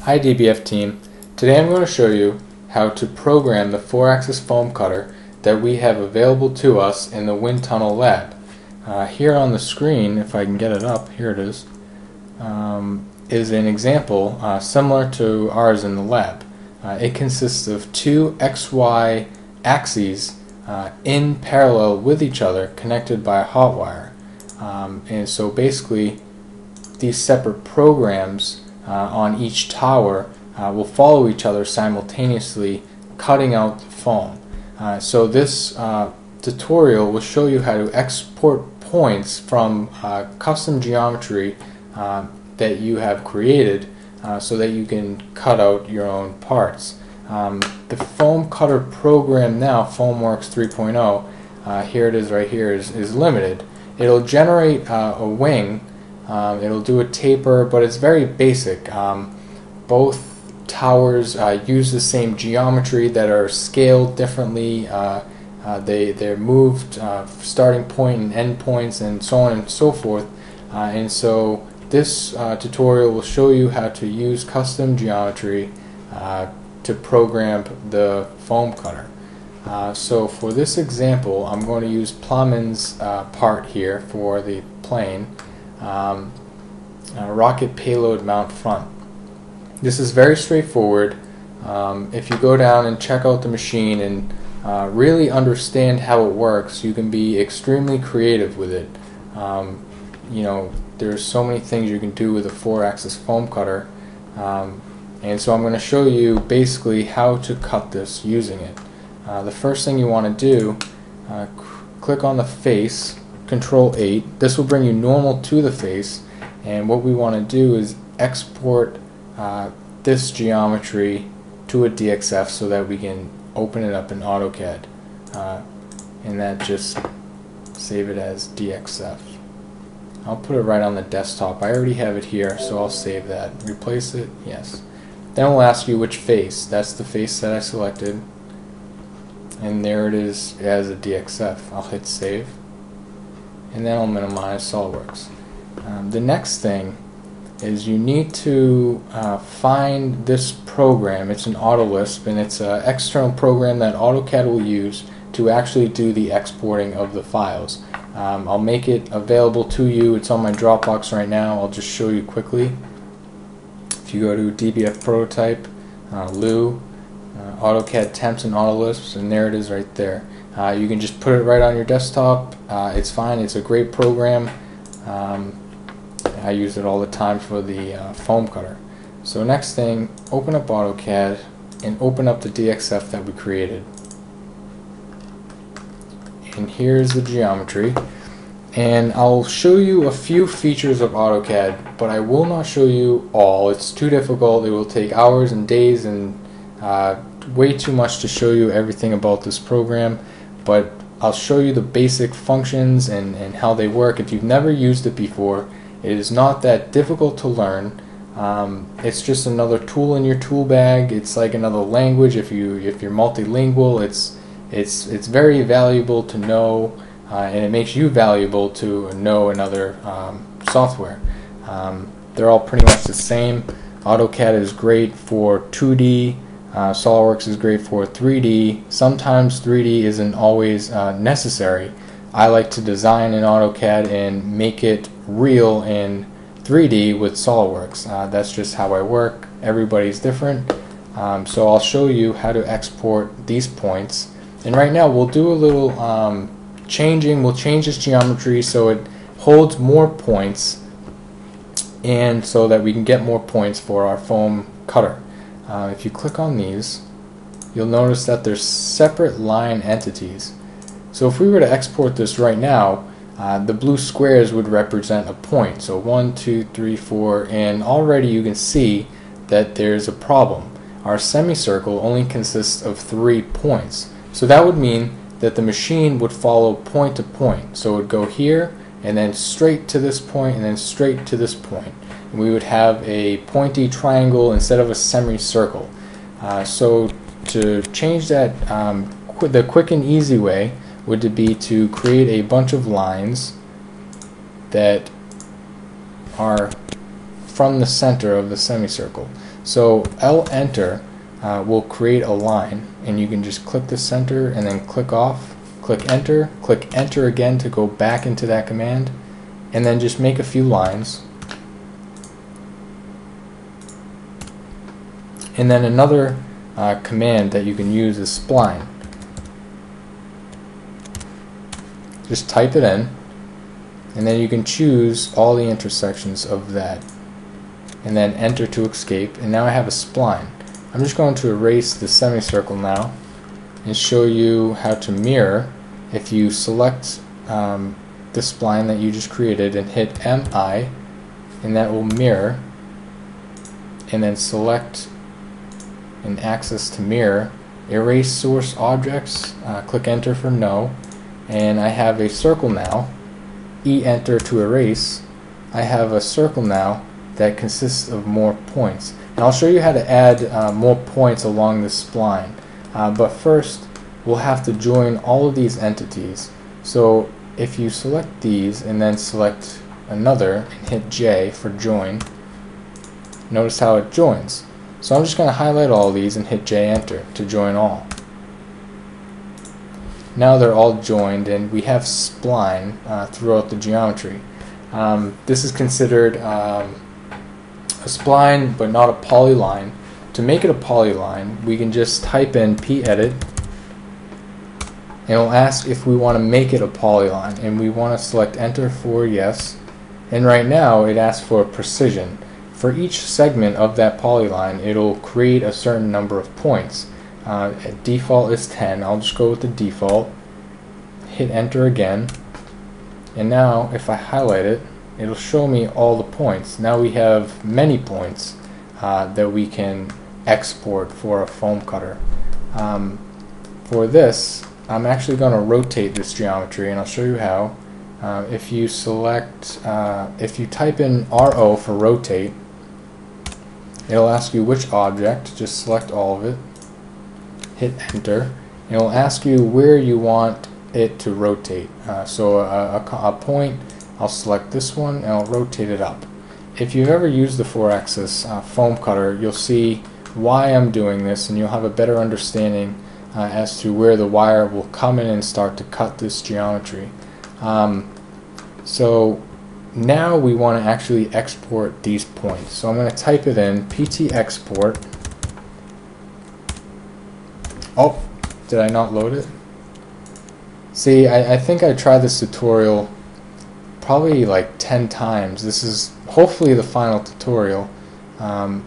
Hi DBF team. Today I'm going to show you how to program the 4-axis foam cutter that we have available to us in the wind tunnel lab. Here on the screen, if I can get it up, here it is an example similar to ours in the lab. It consists of two XY axes in parallel with each other connected by a hot wire. And so basically these separate programs on each tower will follow each other simultaneously, cutting out the foam. So this tutorial will show you how to export points from custom geometry that you have created so that you can cut out your own parts. The foam cutter program now, FoamWorks 3.0, here it is right here, is limited. It'll generate a wing. It'll do a taper, but it's very basic. Both towers use the same geometry that are scaled differently. They're moved starting point and end points and so on and so forth. And so this tutorial will show you how to use custom geometry to program the foam cutter. So for this example, I'm going to use Plumman's part here for the plane. Rocket payload mount front. This is very straightforward. If you go down and check out the machine and really understand how it works, you can be extremely creative with it. You know, there's so many things you can do with a 4-axis foam cutter, and so I'm going to show you basically how to cut this using it. The first thing you want to do, click on the face, Control 8. This will bring you normal to the face, and what we want to do is export this geometry to a DXF so that we can open it up in AutoCAD, and that just save it as DXF. I'll put it right on the desktop. I already have it here, so I'll save that. Replace it, yes. Then we'll ask you which face. That's the face that I selected, and there it is as a DXF. I'll hit save, and then I'll minimize SOLIDWORKS. The next thing is you need to find this program. It's an AutoLisp, and it's an external program that AutoCAD will use to actually do the exporting of the files. I'll make it available to you. It's on my Dropbox right now. I'll just show you quickly. If you go to DBF Prototype, Loo, AutoCAD Temps and AutoLisps, and there it is right there. You can just put it right on your desktop. It's fine. It's a great program. I use it all the time for the foam cutter. So next thing, open up AutoCAD and open up the DXF that we created. And here's the geometry. And I'll show you a few features of AutoCAD, but I will not show you all. It's too difficult. It will take hours and days and way too much to show you everything about this program. But I'll show you the basic functions and how they work. If you've never used it before, it is not that difficult to learn. It's just another tool in your tool bag. It's like another language. If you're multilingual, it's very valuable to know, and it makes you valuable to know another software. They're all pretty much the same. AutoCAD is great for 2D. SOLIDWORKS is great for 3D. Sometimes 3D isn't always necessary. I like to design in AutoCAD and make it real in 3D with SOLIDWORKS. That's just how I work. Everybody's different. So I'll show you how to export these points. And right now we'll do a little changing. We'll change this geometry so it holds more points, and so that we can get more points for our foam cutter. If you click on these, you'll notice that there's separate line entities. So if we were to export this right now, the blue squares would represent a point. So 1, 2, 3, 4, and already you can see that there's a problem. Our semicircle only consists of 3 points. So that would mean that the machine would follow point to point. So it would go here, and then straight to this point, and then straight to this point. And we would have a pointy triangle instead of a semicircle. So to change that, the quick and easy way would be to create a bunch of lines that are from the center of the semicircle. So L enter will create a line, and you can just click the center and then click off, click enter again to go back into that command, and then just make a few lines. And then another command that you can use is spline. Just type it in, and then you can choose all the intersections of that, and then enter to escape, and now I have a spline. I'm just going to erase the semicircle now and show you how to mirror. If you select the spline that you just created and hit MI, and that will mirror, and then select an axis to mirror, erase source objects, click enter for no, and I have a circle now. E-enter to erase. I have a circle now that consists of more points. And I'll show you how to add more points along the spline. But first, we'll have to join all of these entities. So if you select these and then select another and hit J for join, notice how it joins. So I'm just going to highlight all of these and hit J enter to join all. Now they're all joined, and we have spline throughout the geometry. This is considered a spline but not a polyline. To make it a polyline, we can just type in pedit, and it'll ask if we want to make it a polyline, and we want to select enter for yes. And right now it asks for precision. For each segment of that polyline, it'll create a certain number of points. Default is 10. I'll just go with the default, hit enter again, and now if I highlight it, it'll show me all the points. Now we have many points that we can export for a foam cutter. For this, I'm actually going to rotate this geometry, and I'll show you how. If you type in RO for rotate, it'll ask you which object. Just select all of it, hit enter, and it'll ask you where you want it to rotate. So a point, I'll select this one and I'll rotate it up. If you've ever used the 4-axis foam cutter, you'll see why I'm doing this, and you'll have a better understanding as to where the wire will come in and start to cut this geometry. So now we want to actually export these points. So I'm going to type it in, PT export. Oh, did I not load it? See, I think I tried this tutorial probably like 10 times. This is hopefully the final tutorial. And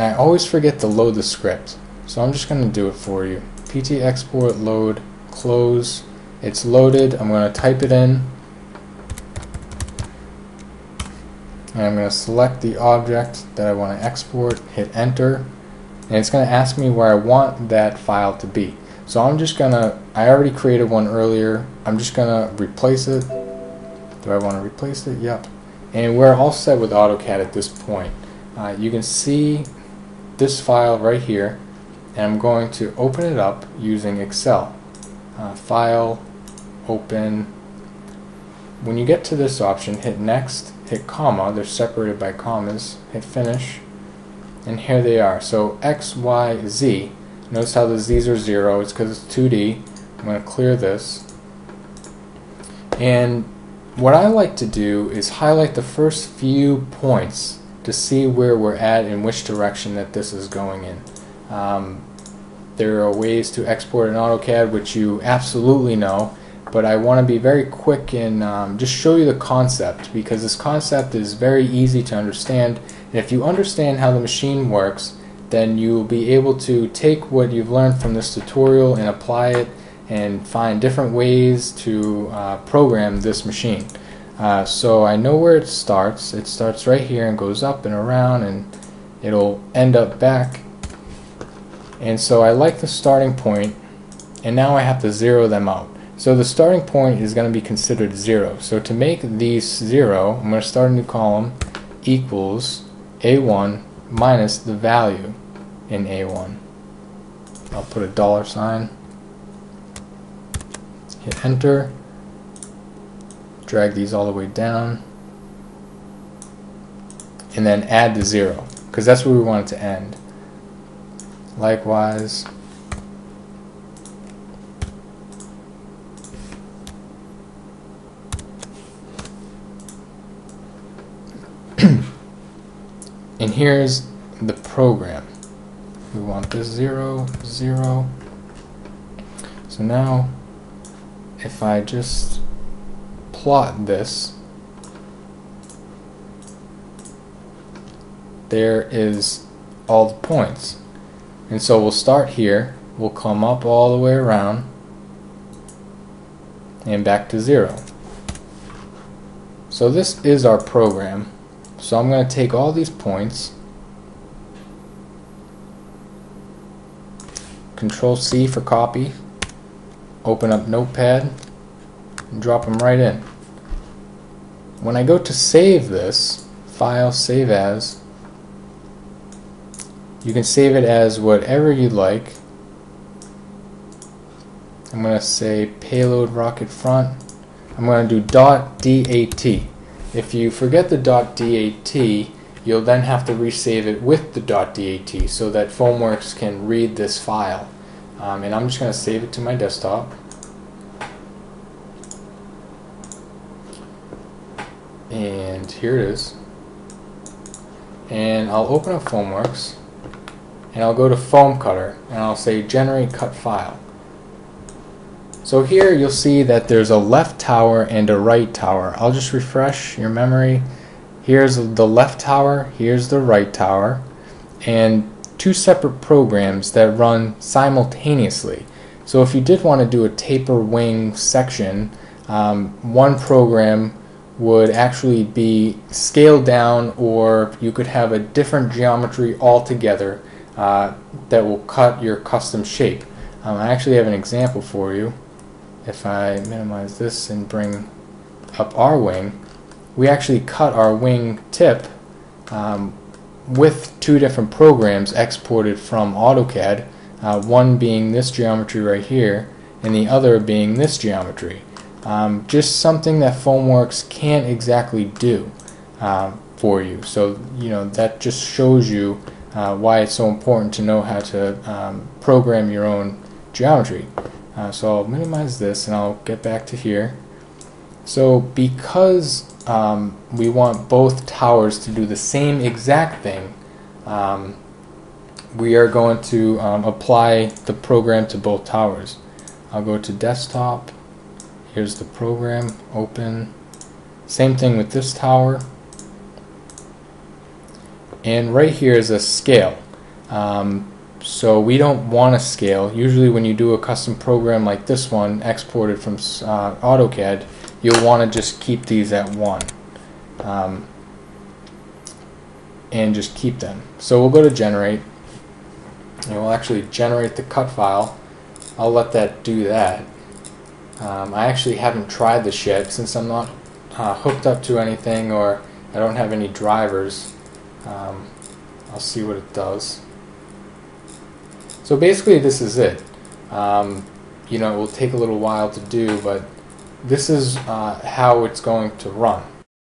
I always forget to load the script. So I'm just going to do it for you. PT export, load, close. It's loaded. I'm going to type it in. And I'm going to select the object that I want to export, hit enter, and it's going to ask me where I want that file to be. So I'm just going to, I already created one earlier, I'm just going to replace it. Do I want to replace it? Yep. And we're all set with AutoCAD at this point. You can see this file right here, and I'm going to open it up using Excel. File, open. When you get to this option, hit next, hit comma, they're separated by commas, hit finish, and here they are. So X, Y, Z. Notice how the Z's are 0, it's because it's 2D. I'm going to clear this. And what I like to do is highlight the first few points to see where we're at and which direction that this is going in. There are ways to export in AutoCAD which you absolutely know, but I want to be very quick and just show you the concept, because this concept is very easy to understand, and if you understand how the machine works, then you'll be able to take what you've learned from this tutorial and apply it and find different ways to program this machine. So I know where it starts. It starts right here and goes up and around, and it'll end up back. And so I like the starting point, and now I have to zero them out. So the starting point is going to be considered 0. So to make these 0, I'm going to start a new column, equals A1 minus the value in A1. I'll put a $sign, hit enter, drag these all the way down, and then add the 0, because that's where we want it to end. Likewise, and here's the program. We want this 0, 0. So now, if I just plot this, there is all the points. And so we'll start here, we'll come up all the way around, and back to 0. So this is our program. So I'm going to take all these points, Control C for copy, open up Notepad, and drop them right in. When I go to save this, File, Save As, you can save it as whatever you'd like. I'm going to say payload rocket front. I'm going to do .dat. If you forget the .dat, you'll then have to resave it with the .dat so that Foamworks can read this file. And I'm just going to save it to my desktop. And here it is. And I'll open up Foamworks, and I'll go to Foam Cutter, and I'll say Generate Cut File. So here you'll see that there's a left tower and a right tower. I'll just refresh your memory. Here's the left tower, here's the right tower, and two separate programs that run simultaneously. So if you did want to do a taper wing section, one program would actually be scaled down, or you could have a different geometry altogether that will cut your custom shape. I actually have an example for you. If I minimize this and bring up our wing, we actually cut our wing tip with two different programs exported from AutoCAD, one being this geometry right here and the other being this geometry. Just something that Foamworks can't exactly do for you. So that just shows you why it's so important to know how to program your own geometry. So I'll minimize this and I'll get back to here. So because we want both towers to do the same exact thing, we are going to apply the program to both towers. I'll go to desktop, here's the program, open, same thing with this tower, and right here is a scale. So we don't want to scale. Usually when you do a custom program like this one exported from AutoCAD, you'll want to just keep these at 1 and just keep them. So we'll go to generate, and we'll actually generate the cut file. I'll let that do that. I actually haven't tried this yet since I'm not hooked up to anything, or I don't have any drivers. I'll see what it does. So basically this is it. It will take a little while to do, but this is how it's going to run.